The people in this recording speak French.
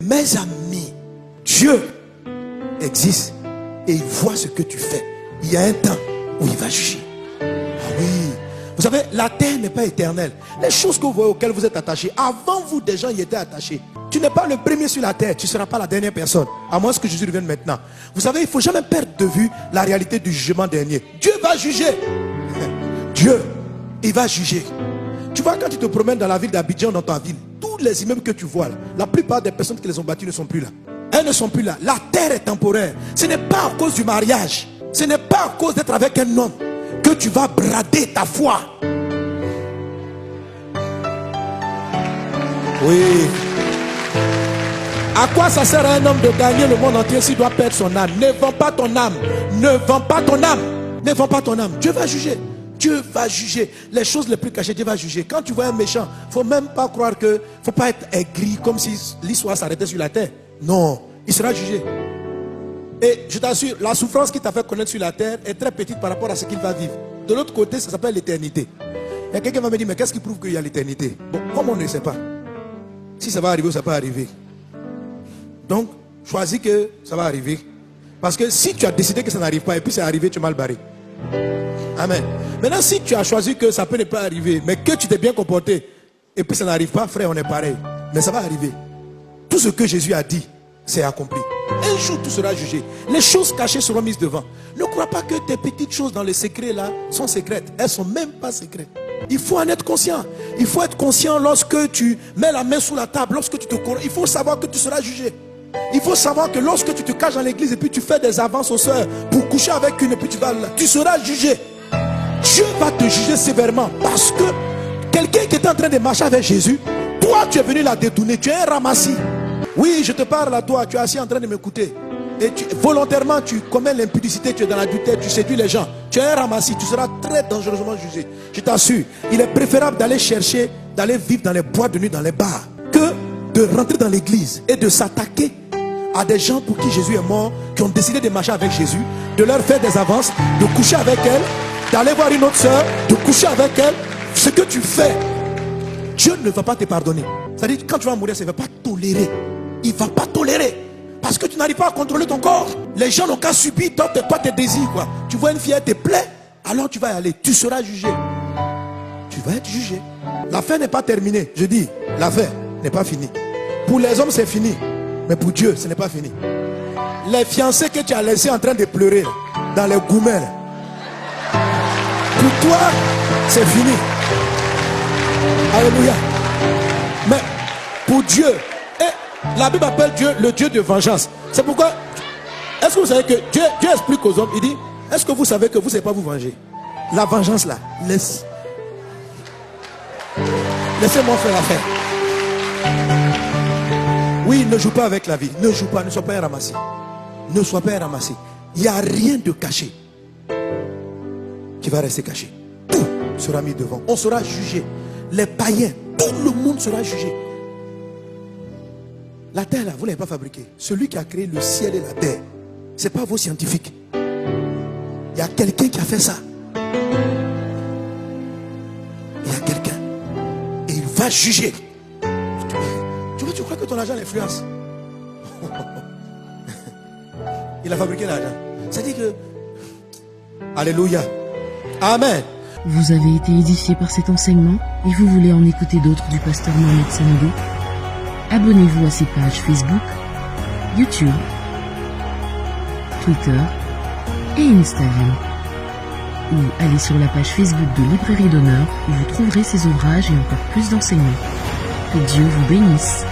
Mes amis, Dieu existe et il voit ce que tu fais. Il y a un temps où il va juger. Ah oui. Vous savez, la terre n'est pas éternelle. Les choses que vous voyez auxquelles vous êtes attachés, avant vous, des gens y étaient attachés. Tu n'es pas le premier sur la terre, tu ne seras pas la dernière personne. À moins que Jésus revienne maintenant. Vous savez, il ne faut jamais perdre de vue la réalité du jugement dernier. Dieu va juger. Dieu, il va juger. Tu vois, quand tu te promènes dans la ville d'Abidjan, dans ta ville, tous les immeubles que tu vois là, la plupart des personnes qui les ont bâtis ne sont plus là. Elles ne sont plus là. La terre est temporaire. Ce n'est pas à cause du mariage. Ce n'est pas à cause d'être avec un homme que tu vas brader ta foi. Oui. À quoi ça sert à un homme de gagner le monde entier s'il doit perdre son âme? Ne vends pas ton âme. Ne vends pas ton âme. Ne vends pas ton âme. Dieu va juger. Dieu va juger. Les choses les plus cachées, Dieu va juger. Quand tu vois un méchant, il ne faut même pas croire que... Il ne faut pas être aigri comme si l'histoire s'arrêtait sur la terre. Non, il sera jugé. Et je t'assure, la souffrance qu'il t'a fait connaître sur la terre est très petite par rapport à ce qu'il va vivre. De l'autre côté, ça s'appelle l'éternité. Et quelqu'un va me dire, mais qu'est-ce qui prouve qu'il y a l'éternité? Bon, comme on ne sait pas. Si ça va arriver ou ça peut arriver. Donc, choisis que ça va arriver. Parce que si tu as décidé que ça n'arrive pas et puis c'est arrivé, tu es mal barré. Amen. Maintenant, si tu as choisi que ça peut ne pas arriver, mais que tu t'es bien comporté et puis ça n'arrive pas, frère, on est pareil. Mais ça va arriver. Tout ce que Jésus a dit, c'est accompli. Un jour, tout sera jugé. Les choses cachées seront mises devant. Ne crois pas que tes petites choses dans le secret là sont secrètes. Elles ne sont même pas secrètes. Il faut en être conscient. Il faut être conscient lorsque tu mets la main sous la table, lorsque tu te corromps. Il faut savoir que tu seras jugé. Il faut savoir que lorsque tu te caches dans l'église et puis tu fais des avances aux sœurs pour coucher avec une et puis tu seras jugé. Dieu va te juger sévèrement parce que quelqu'un qui est en train de marcher avec Jésus, toi tu es venu la détourner, tu es un ramassis. Oui, je te parle à toi, tu es assis en train de m'écouter. Et volontairement tu commets l'impudicité, tu es dans l'adultère, tu séduis les gens. Tu es un ramassis, tu seras très dangereusement jugé. Je t'assure, il est préférable d'aller chercher, d'aller vivre dans les boîtes de nuit, dans les bars, que de rentrer dans l'église et de s'attaquer à des gens pour qui Jésus est mort, qui ont décidé de marcher avec Jésus, de leur faire des avances, de coucher avec elle, d'aller voir une autre soeur, de coucher avec elle. Ce que tu fais, Dieu ne va pas te pardonner. C'est-à-dire quand tu vas mourir, ça ne va pas tolérer. Il ne va pas tolérer. Parce que tu n'arrives pas à contrôler ton corps. Les gens n'ont qu'à subir toi tes désirs. Quoi. Tu vois une fille, elle te plaît, alors tu vas y aller. Tu seras jugé. Tu vas être jugé. L'affaire n'est pas terminée. Je dis, l'affaire n'est pas finie. Pour les hommes, c'est fini. Mais pour Dieu, ce n'est pas fini. Les fiancés que tu as laissés en train de pleurer dans les gourmets, pour toi, c'est fini. Alléluia. Mais pour Dieu, la Bible appelle Dieu le Dieu de vengeance. C'est pourquoi, est-ce que vous savez que Dieu explique aux hommes, il dit, est-ce que vous savez que vous ne savez pas vous venger? La vengeance là, laissez-moi faire l'affaire. Oui, ne joue pas avec la vie. Ne joue pas, ne sois pas un ramassé. Ne sois pas un ramassé. Il n'y a rien de caché qui va rester caché. Tout sera mis devant. On sera jugé. Les païens, tout le monde sera jugé. La terre là, vous ne l'avez pas fabriquée. Celui qui a créé le ciel et la terre, ce n'est pas vos scientifiques. Il y a quelqu'un qui a fait ça. Il y a quelqu'un. Et il va juger. Tu crois que ton argent l'influence? Il a fabriqué l'argent. C'est-à-dire que... Alléluia. Amen. Vous avez été édifié par cet enseignement et vous voulez en écouter d'autres du pasteur Mohamed Sanadou? Abonnez-vous à ses pages Facebook, YouTube, Twitter et Instagram. Ou allez sur la page Facebook de Librairie d'Honneur où vous trouverez ses ouvrages et encore plus d'enseignements. Que Dieu vous bénisse.